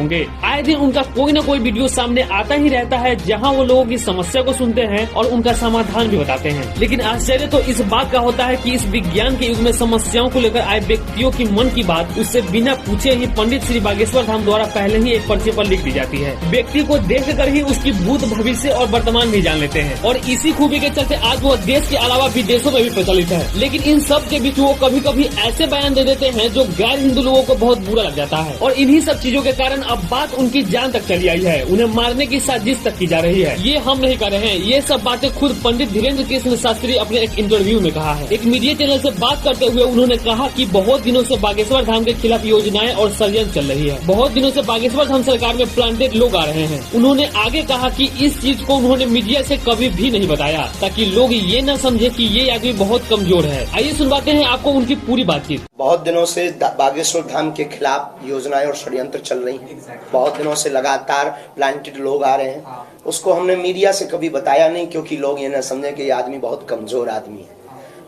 होंगे। आए दिन उनका कोई न कोई वीडियो सामने आता ही रहता है जहां वो लोगों की समस्या को सुनते हैं और उनका समाधान भी बताते हैं। लेकिन आश्चर्य तो इस बात का होता है कि इस विज्ञान के युग में समस्याओं को लेकर आए व्यक्तियों की मन की बात उससे बिना पूछे ही पंडित श्री बागेश्वर धाम द्वारा पहले ही एक पर्चे पर लिख दी जाती है। व्यक्ति को देख कर ही उसकी भूत, भविष्य और वर्तमान भी जान लेते हैं और इसी खूबी के चलते आज वो देश के अलावा विदेशों में भी प्रचलित है। लेकिन इन सब के बीच वो कभी कभी ऐसे बयान दे देते हैं जो गैर हिंदू लोगों को बहुत बुरा लग जाता है और इन्हीं सब चीजों के कारण अब बात उनकी जान तक चली आई है। उन्हें मारने की साजिश तक की जा रही है। ये हम नहीं कर रहे हैं, ये सब बातें खुद पंडित धीरेन्द्र कृष्ण शास्त्री अपने एक इंटरव्यू में कहा है। एक मीडिया चैनल से बात करते हुए उन्होंने कहा कि बहुत दिनों से बागेश्वर धाम के खिलाफ योजनाएं और षड्यंत्र चल रही है। बहुत दिनों से बागेश्वर धाम सरकार में प्लांटेड लोग आ रहे हैं। उन्होंने आगे कहा कि इस चीज को उन्होंने मीडिया से कभी भी नहीं बताया ताकि लोग ये न समझे कि ये आदमी बहुत कमजोर है। आइए सुनवाते हैं आपको उनकी पूरी बातचीत। बहुत दिनों से बागेश्वर धाम के खिलाफ योजनाएं और षड्यंत्र चल रही हैं। बहुत दिनों से लगातार प्लांटेड लोग आ रहे हैं। उसको हमने मीडिया से कभी बताया नहीं क्योंकि लोग ये न समझे कि ये आदमी बहुत कमजोर आदमी है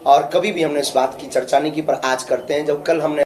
और कभी भी हमने इस बात की चर्चा नहीं की। पर आज करते हैं। जब कल हमने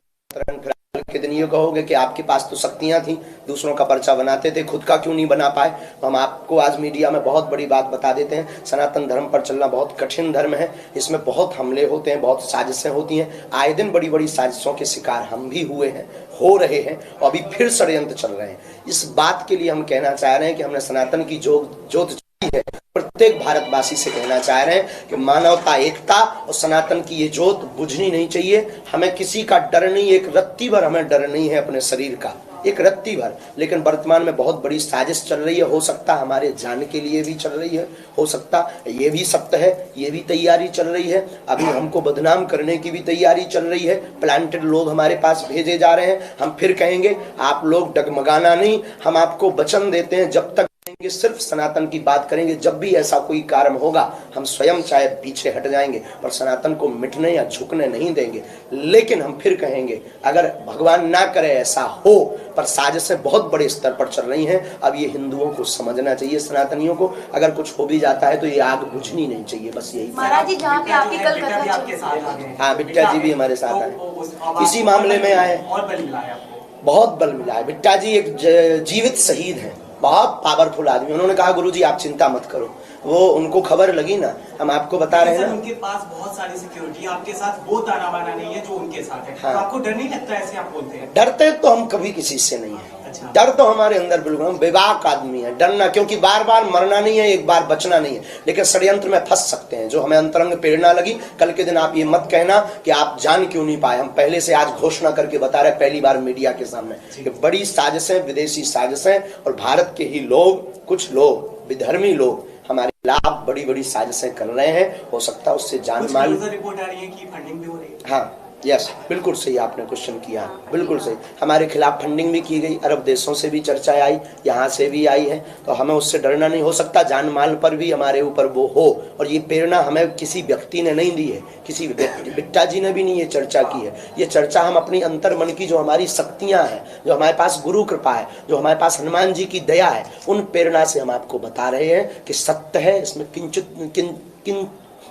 के दिन ये कहोगे कि आपके पास तो शक्तियां थी, दूसरों का पर्चा बनाते थे, खुद का क्यों नहीं बना पाए, तो हम आपको आज मीडिया में बहुत बड़ी बात बता देते हैं। सनातन धर्म पर चलना बहुत कठिन धर्म है। इसमें बहुत हमले होते हैं, बहुत साजिशें होती हैं। आए दिन बड़ी बड़ी साजिशों के शिकार हम भी हुए हैं, हो रहे हैं और अभी फिर षड्यंत्र चल रहे हैं। इस बात के लिए हम कहना चाह रहे हैं कि हमने सनातन की जोत है, प्रत्येक भारतवासी से कहना चाह रहे हैं कि मानवता, एकता और सनातन की ये जोत बुझनी नहीं चाहिए। हमें किसी का डर नहीं, एक रत्ती भर हमें डर नहीं है अपने शरीर का, एक रत्ती भर। लेकिन वर्तमान में बहुत बड़ी साजिश चल रही है। हो सकता हमारे जान के लिए भी चल रही है, हो सकता ये भी सत्य है, ये भी तैयारी चल रही है। अभी हमको बदनाम करने की भी तैयारी चल रही है। प्लांटेड लोग हमारे पास भेजे जा रहे हैं। हम फिर कहेंगे आप लोग डगमगाना नहीं। हम आपको वचन देते हैं जब तक सिर्फ सनातन की बात करेंगे। जब भी ऐसा कोई कारण होगा हम स्वयं चाहे पीछे हट जाएंगे पर सनातन को मिटने या झुकने नहीं देंगे। लेकिन हम फिर कहेंगे अगर भगवान ना करे ऐसा हो, पर साजिशें बहुत बड़े स्तर पर चल रही हैं। अब ये हिंदुओं को समझना चाहिए, सनातनियों को। अगर कुछ हो भी जाता है तो ये आग बुझनी नहीं चाहिए, बस यही। महाराज जी, जहाँ पे आपकी कल कथा, हाँ, बिट्टा जी भी हमारे साथ आए, इसी मामले में आए। बहुत बल मिला है। बिट्टा जी एक जीवित शहीद है, बहुत पावरफुल आदमी। उन्होंने कहा गुरुजी आप चिंता मत करो। वो उनको खबर लगी ना, हम आपको बता रहे हैं ना, उनके पास बहुत सारी सिक्योरिटी, आपके साथ वो ताना बाना नहीं है जो उनके साथ है। हाँ। तो आपको डर नहीं लगता ऐसे आप बोलते हैं? डरते तो हम कभी किसी से नहीं है। अच्छा। डर तो हमारे अंदर बिल्कुल, हम बेबाक आदमी है। डरना, क्योंकि बार बार मरना नहीं है, एक बार बचना नहीं है। लेकिन षड्यंत्र में फंस सकते हैं। जो हमें अंतरंग प्रेरणा लगी, कल के दिन आप ये मत कहना कि आप जान क्यों नहीं पाए। हम पहले से आज घोषणा करके बता रहे, पहली बार मीडिया के सामने, कि बड़ी साजिशें, विदेशी साजिशें और भारत के ही लोग, कुछ लोग, विधर्मी लोग हमारे खिलाफ बड़ी बड़ी साजिशें कर रहे हैं। हो सकता है उससे जान माल। रिपोर्ट आ रही है कि फंडिंग भी हो रही है। हाँ, यस, बिल्कुल सही आपने क्वेश्चन किया, बिल्कुल सही। हमारे खिलाफ फंडिंग भी की गई, अरब देशों से भी चर्चा आई, यहाँ से भी आई है। तो हमें उससे डरना नहीं। हो सकता जान माल पर भी हमारे ऊपर वो हो। और ये प्रेरणा हमें किसी व्यक्ति ने नहीं दी है, किसी बिट्टा जी ने भी नहीं ये चर्चा की है। ये चर्चा हम अपनी अंतर मन की, जो हमारी शक्तियाँ हैं, जो हमारे पास गुरु कृपा है, जो हमारे पास हनुमान जी की दया है, उन प्रेरणा से हम आपको बता रहे हैं कि सत्य है। इसमें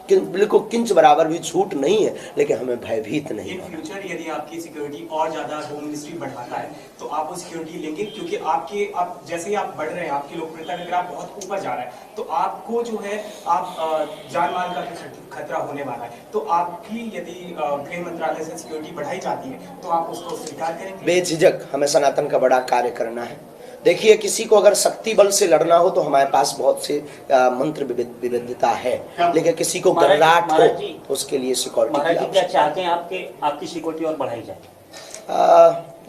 बिल्कुल किंच बराबर भी झूठ नहीं है। लेकिन हमें भयभीत नहीं है। इन फ्यूचर यदि आपकी सिक्योरिटी और ज्यादा होम मिनिस्ट्री बढ़ाता है तो आप वो सिक्योरिटी लेंगे? क्योंकि आप जैसे ही आप बढ़ रहे हैं, आपकी लोकप्रियता का ग्राफ बहुत ऊपर जा रहा है, तो आपको जो है आप जान माल का खतरा होने वाला है। तो आपकी यदि गृह मंत्रालय से सिक्योरिटी बढ़ाई जाती है तो आप उसको स्वीकार करेंगे? बेझिझक हमें सनातन का बड़ा कार्य करना है। देखिए, किसी को अगर शक्ति बल से लड़ना हो तो हमारे पास बहुत से मंत्र विविधता है। लेकिन किसी को गर्राट हो तो उसके लिए सिक्योरिटी। क्या चाहते हैं आपकी सिक्योरिटी और बढ़ाई जाए?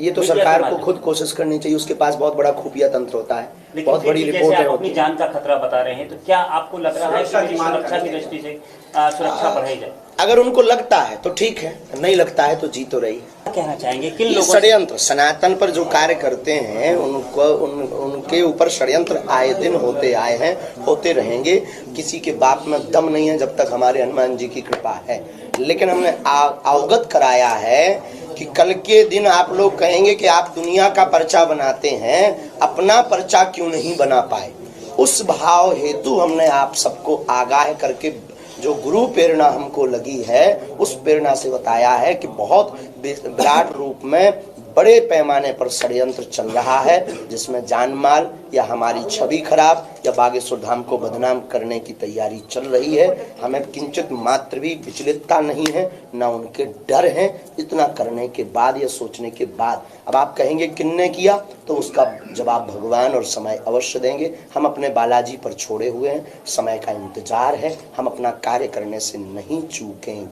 ये तो सरकार को खुद कोशिश करनी चाहिए। उसके पास बहुत बड़ा खुफिया तंत्र होता है, बहुत बड़ी रिपोर्ट है। अपनी जान का खतरा बता रहे हैं, तो क्या आपको लग रहा है कि सुरक्षा की दृष्टि से सुरक्षा बढ़ाई जाए? अगर उनको लगता है तो ठीक है, नहीं लगता है तो जी तो रही है। क्या कहना चाहेंगे किन लोगों षड्यंत्र सनातन पर जो कार्य करते हैं उनको उनके ऊपर षड्यंत्र आए दिन होते आए हैं, होते रहेंगे। किसी के बाप में दम नहीं है जब तक हमारे हनुमान जी की कृपा है। लेकिन हमने अवगत कराया है कि कल के दिन आप लोग कहेंगे कि आप दुनिया का पर्चा बनाते हैं, अपना पर्चा क्यों नहीं बना पाए। उस भाव हेतु हमने आप सबको आगाह करके, जो गुरु प्रेरणा हमको लगी है, उस प्रेरणा से बताया है कि बहुत विराट रूप में बड़े पैमाने पर षड्यंत्र चल रहा है, जिसमें जान माल या हमारी छवि खराब या बागेश्वर धाम को बदनाम करने की तैयारी चल रही है। हमें किंचित मात्र भी विचलितता नहीं है, न उनके डर है। इतना करने के बाद या सोचने के बाद अब आप कहेंगे किन्ने किया, तो उसका जवाब भगवान और समय अवश्य देंगे। हम अपने बालाजी पर छोड़े हुए हैं, समय का इंतजार है, हम अपना कार्य करने से नहीं चूकेंगे।